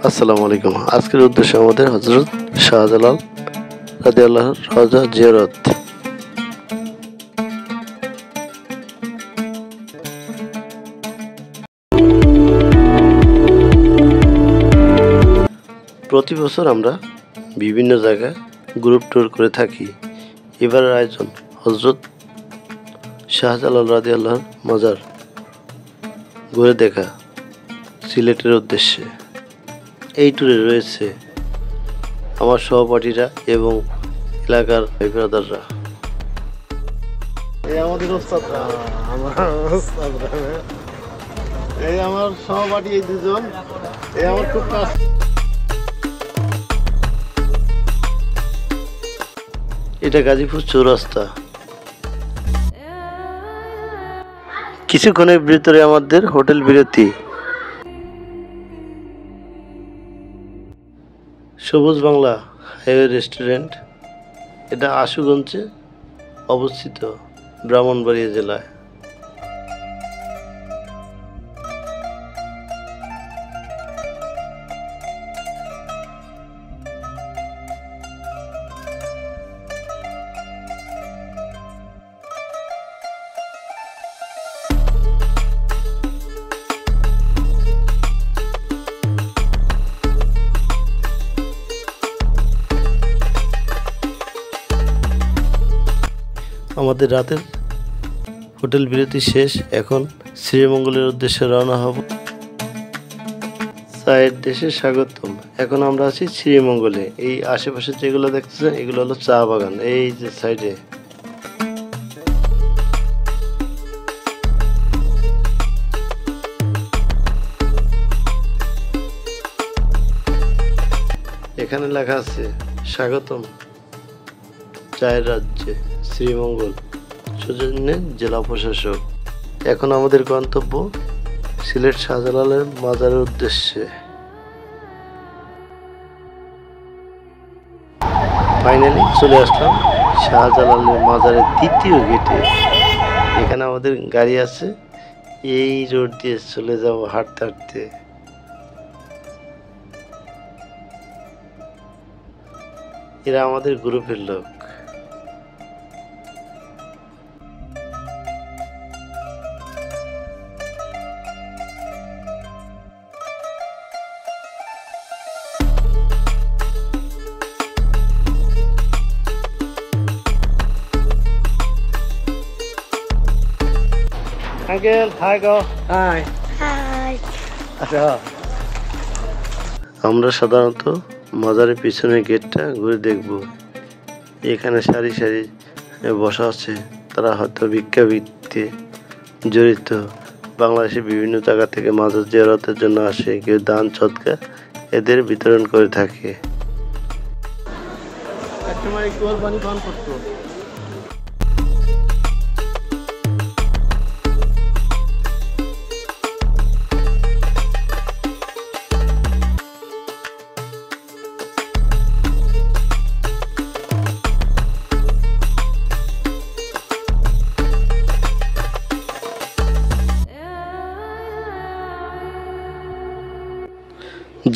আসসালামু আলাইকুম। আজকের উদ্দেশ্য আমাদের হযরত শাহজালাল রাদিয়াল্লাহু রওজা জিয়ারত। প্রতি বছর আমরা বিভিন্ন জায়গায় গ্রুপ ট্যুর করে থাকি। এবারের আয়োজন হযরত শাহজালাল রাদিয়াল্লাহু মাজার ঘুরে দেখা সিলেটের উদ্দেশ্যে। এই ট্যুরে রয়েছে আমার সহপাঠীরা এবং এলাকার ভাই-ব্রাদাররা। এই আমাদের ওস্তাদরা, এই আমার সহপাঠী, এই দুজন, এই আমার খুব কাজ। এটা গাজীপুর চৌরাস্তা। কিছুক্ষণের ভিতরে আমাদের হোটেল বিরতি। সবুজ বাংলা হাইওয়ে রেস্টুরেন্ট, এটা আশুগঞ্জে অবস্থিত, ব্রাহ্মণবাড়িয়া জেলায়। আমাদের রাতের হোটেল বিরতি শেষ। এখন শ্রীমঙ্গলের উদ্দেশ্যে রওনা হব। চায়ের দেশে স্বাগতম। এখন আমরা আছি শ্রীমঙ্গলে। এই আশেপাশে যেগুলো দেখতেছেন এগুলো হলো চা বাগান। এই যে সাইডে এখানে লেখা আছে স্বাগতম চায়ের রাজ্যে শ্রীমঙ্গল, সৌজন্যে জেলা প্রশাসক। এখন আমাদের গন্তব্য সিলেট শাহজালালের মাজারের উদ্দেশ্যে। ফাইনালি চলে আসলাম শাহজালালের মাজারের দ্বিতীয় গেটে। এখানে আমাদের গাড়ি আছে, এই রোড দিয়ে চলে যাব হাঁটতে হাঁটতে। এরা আমাদের গ্রুপের লোক। আঙ্কেল হাই গো। Hi hi. আচ্ছা, আমরা সাধারণত মাজারের পিছনের গেটটা ঘুরে দেখব। এখানে সারি সারি বসা আছে, তারা হয়তো ভিক্ষাবৃত্তিতে জড়িত। বাংলাদেশের বিভিন্ন জায়গা থেকে মাজার জিয়ারতের জন্য আসে, কেউ দান সদকা এদের বিতরণ করে থাকে। একসময় কুয়ার পানি পান করতো।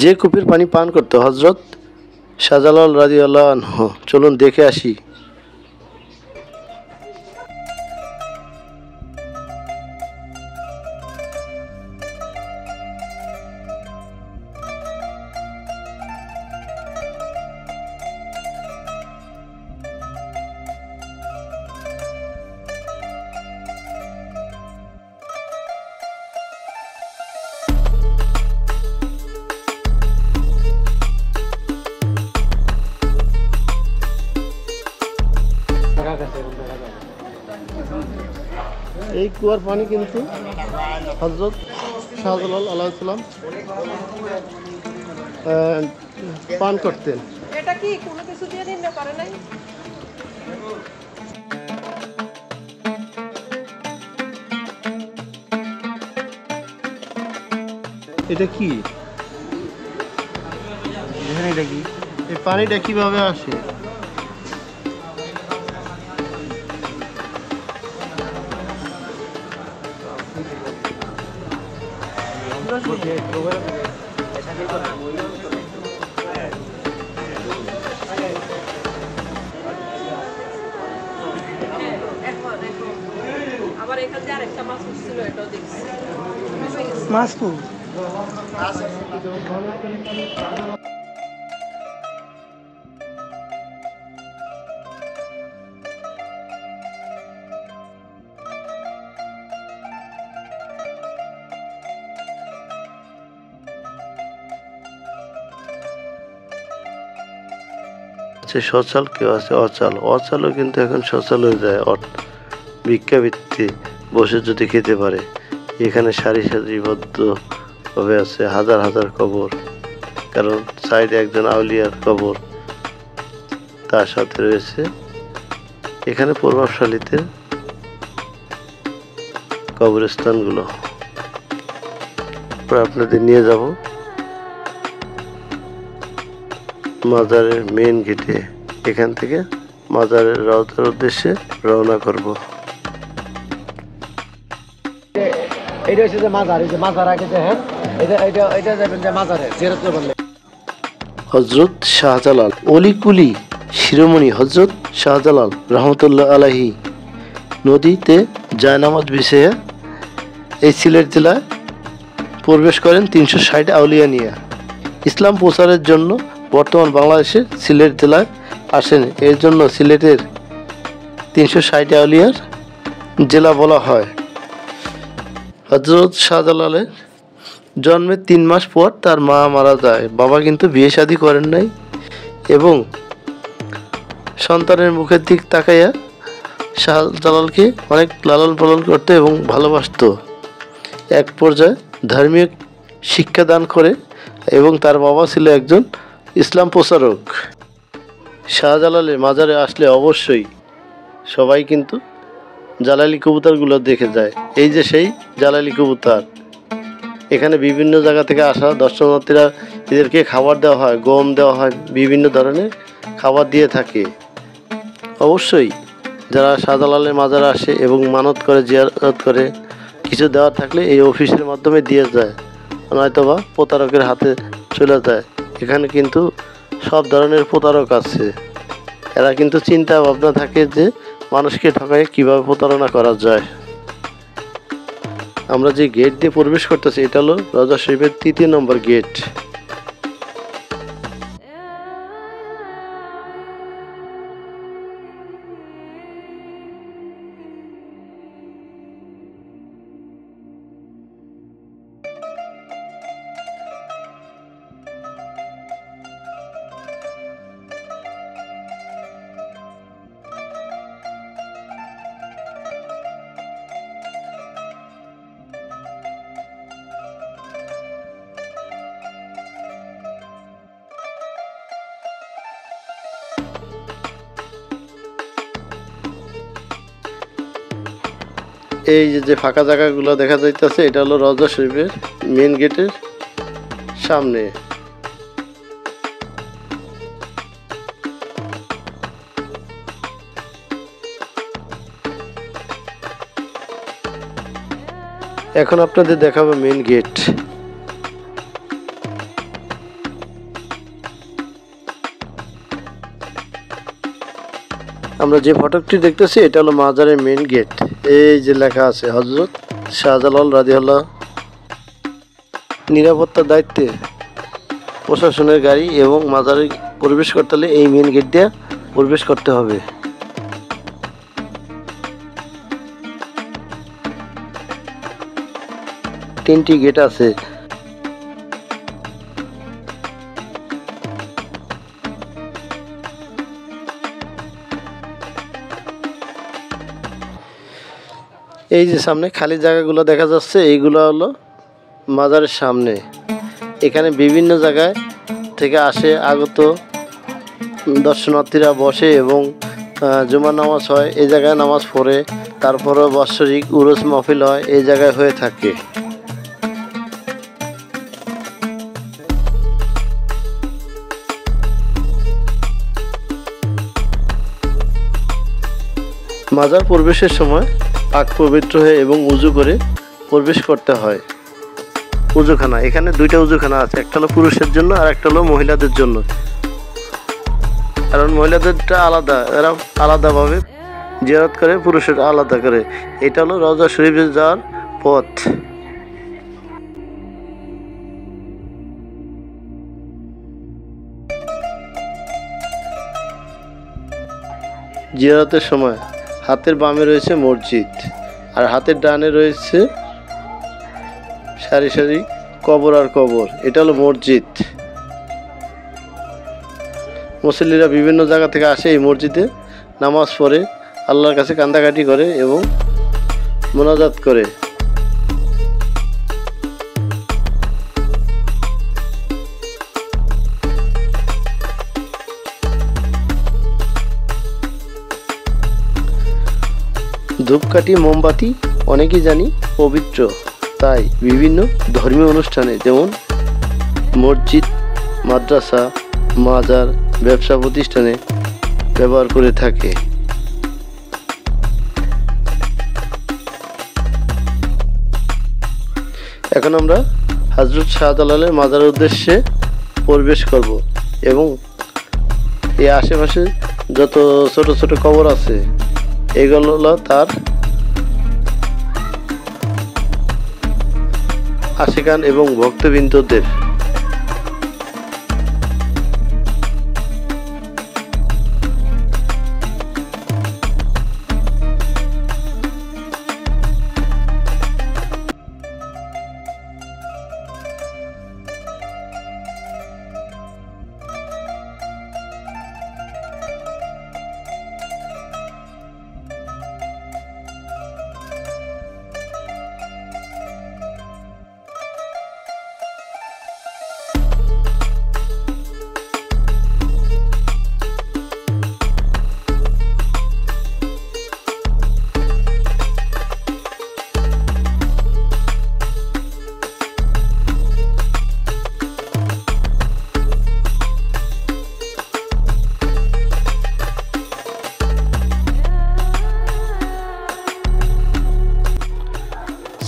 যে কূপের পানি পান করতো হযরত শাহজালাল রাদিয়াল্লাহু আনহু, চলুন দেখে আসি। এই কুয়ার পানি কিন্তু হযরত শাহজালাল আলাইহিস সালাম পান করতেন। এটা কি কোনো কিছু দিয়ে দিন না পারে নাই? এটা কি? এটা কি? এই পানিটা কিভাবে আসে? আবার এখানে যে আরেকটা মাছ উঠছিল এটাও দেখছি মাছ তো সচল, কেউ আছে অচল। অচলও কিন্তু এখন সচল হয়ে যায়। ভিক্ষাবৃত্তি বসে যদি খেতে পারে। এখানে সারি সারিবদ্ধ ভাবে আছে হাজার হাজার কবর, কারণ সাইডে একজন আউলিয়ার কবর, তার সাথে রয়েছে এখানে প্রভাবশালীদের কবরস্থানগুলো। আপনাদের নিয়ে যাব মাজারের মেন গেটে। এখান থেকে মাজারের রওজার উদ্দেশ্যে রওনা করব। এটা হচ্ছে যে মাজার, এই যে মাজার আগে যে হ্যাঁ এটা যাবেন যে মাজারে জিয়ারত করবেন। হজরত শাহজালাল অলিকুলি শিরোমণি হজরত শাহজালাল রহমতুল্লাহ আলাইহি নদীতে জায়নামাজ বিছিয়ে এই সিলেট জেলায় প্রবেশ করেন 360 আউলিয়া নিয়ে। ইসলাম প্রচারের জন্য বর্তমান বাংলাদেশের সিলেট জেলায় আসেন। এর জন্য সিলেটের 360 আউলিয়ার জেলা বলা হয়। হজরত শাহজালালের জন্মের 3 মাস পর তার মা মারা যায়। বাবা কিন্তু বিয়ে শাদী করেন নাই এবং সন্তানের মুখের দিক তাকাইয়া শাহজালালকে অনেক লালন পালন করত এবং ভালোবাসত। এক পর্যায়ে ধার্মিক শিক্ষা দান করে এবং তার বাবা ছিল একজন ইসলাম প্রচারক। শাহজালালের মাজারে আসলে অবশ্যই সবাই কিন্তু জালালি কবুতরগুলো দেখে যায়। এই যে সেই জালালি কবুতর, এখানে বিভিন্ন জায়গা থেকে আসা দর্শনার্থীরা এদেরকে খাবার দেওয়া হয়, গম দেওয়া হয়, বিভিন্ন ধরনের খাবার দিয়ে থাকে। অবশ্যই যারা শাহজালালের মাজারে আসে এবং মানত করে, জিয়ারত করে, কিছু দেওয়ার থাকলে এই অফিসের মাধ্যমে দিয়ে যায়, নয়তোবা প্রতারকের হাতে চলে যায়। এখানে কিন্তু সব ধরনের প্রতারক আছে। এরা কিন্তু চিন্তা ভাবনা থাকে যে মানুষকে ঠকায় কিভাবে প্রতারণা করা যায়। আমরা যে গেট দিয়ে প্রবেশ করতেছি এটা হলো রওজা শরীফের 3 নম্বর গেট। এই যে ফাঁকা জায়গাগুলো দেখা যাইতেছে এটা হলো রওজা শরীফের মেন গেটের সামনে। এখন আপনাদের দেখাবো মেন গেট। আমরা যে ফটকটি দেখতেছি এটা হলো মাজারের মেন গেট। এই যে লেখা আছে হযরত শাহজালাল রাদিয়াল্লাহ। নিরাপত্তার দায়িত্বে প্রশাসনের গাড়ি এবং মাজারে প্রবেশ করতে হলে এই মেন গেট দিয়ে প্রবেশ করতে হবে। তিনটি গেট আছে। এই যে সামনে খালি জায়গাগুলো দেখা যাচ্ছে এইগুলো হলো মাজারের সামনে। এখানে বিভিন্ন জায়গায় থেকে আসে আগত দর্শনার্থীরা বসে এবং জুমার নামাজ হয় এই জায়গায়, নামাজ পড়ে, তারপরে বাৎসরিক উরুস মাহফিল হয় এই জায়গায় হয়ে থাকে। মাজার প্রবেশের সময় পাক পবিত্র হয়ে এবং উজু করে প্রবেশ করতে হয়। উজুখানা। এখানে দুইটা উজুখানা আছে, একটা হলো পুরুষের জন্য আর একটা হলো মহিলাদের জন্য। কারণ মহিলাদেরটা আলাদা, এরা আলাদাভাবে জিয়ারত করে, পুরুষের আলাদা করে। এটা হলো রওজা শরীফে যাওয়ার পথ। জিয়ারতের সময় হাতের বামে রয়েছে মসজিদ আর হাতের ডানে রয়েছে সারি সারি কবর আর কবর। এটা হলো মসজিদ। মুসল্লিরা বিভিন্ন জায়গা থেকে আসে এই মসজিদে, নামাজ পড়ে, আল্লাহর কাছে কান্দাকাটি করে এবং মোনাজাত করে। ধূপকাঠি মোমবাতি অনেকেই জানি পবিত্র, তাই বিভিন্ন ধর্মীয় অনুষ্ঠানে যেমন মসজিদ, মাদ্রাসা, মাজার, ব্যবসা প্রতিষ্ঠানে ব্যবহার করে থাকে। এখন আমরা হযরত শাহজালালের মাজারের উদ্দেশ্যে প্রবেশ করব এবং এই আশেপাশে যত ছোট ছোট কবর আছে এগুলো হলো তার আশিকান এবং ভক্তবৃন্দদের।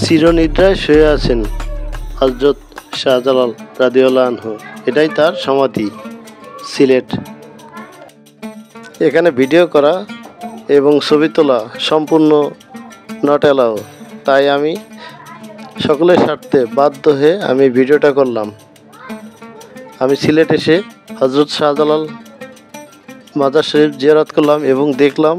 চিরনিদ্রায় শুয়ে আছেন হযরত শাহজালাল রাদিয়াল্লাহু আনহু। এটাই তার সমাধি, সিলেট। এখানে ভিডিও করা এবং ছবি তোলা সম্পূর্ণ নট অ্যালাউ, তাই আমি সকলের স্বার্থে বাধ্য হয়ে আমি ভিডিওটা করলাম। আমি সিলেট এসে হযরত শাহজালাল মাজার শরীফ জিয়ারত করলাম এবং দেখলাম,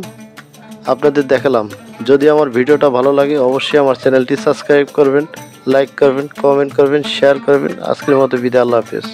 আপনাদের দেখালাম। যদি আমার ভিডিওটা ভালো লাগে অবশ্যই আমার চ্যানেলটি সাবস্ক্রাইব করবেন, লাইক করবেন, কমেন্ট করবেন, শেয়ার করবেন। আজকের মতো বিদায়, আল্লাহ হাফেজ।